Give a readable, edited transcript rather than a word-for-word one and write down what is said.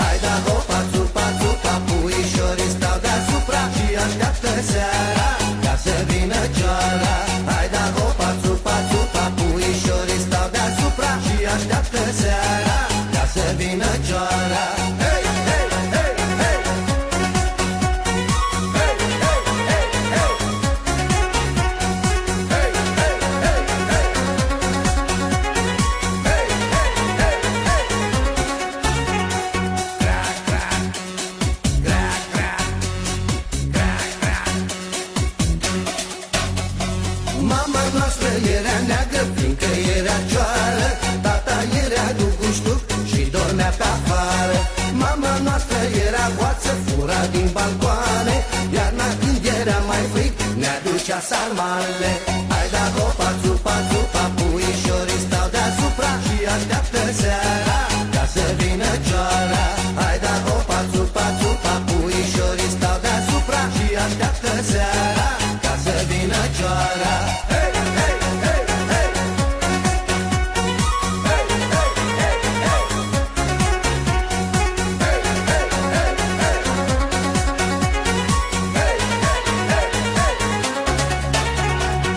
Hai da hopa, țupa, țupa, puișorii stau deasupra și așteaptă seara ca să vină cioara. Hai da hopa, țupa, țupa, puișorii stau deasupra și așteaptă seara ca să vină cioara. Hey, hey, hey, hey! Hey, hey, hey, hey! Hey, hey, hey, hey! Hey, hey, hey, hey! Crac, crac, crac, crac, crac, crac. Mama noastră era neagră, fiindcă era cioară. Tata era duguștuc,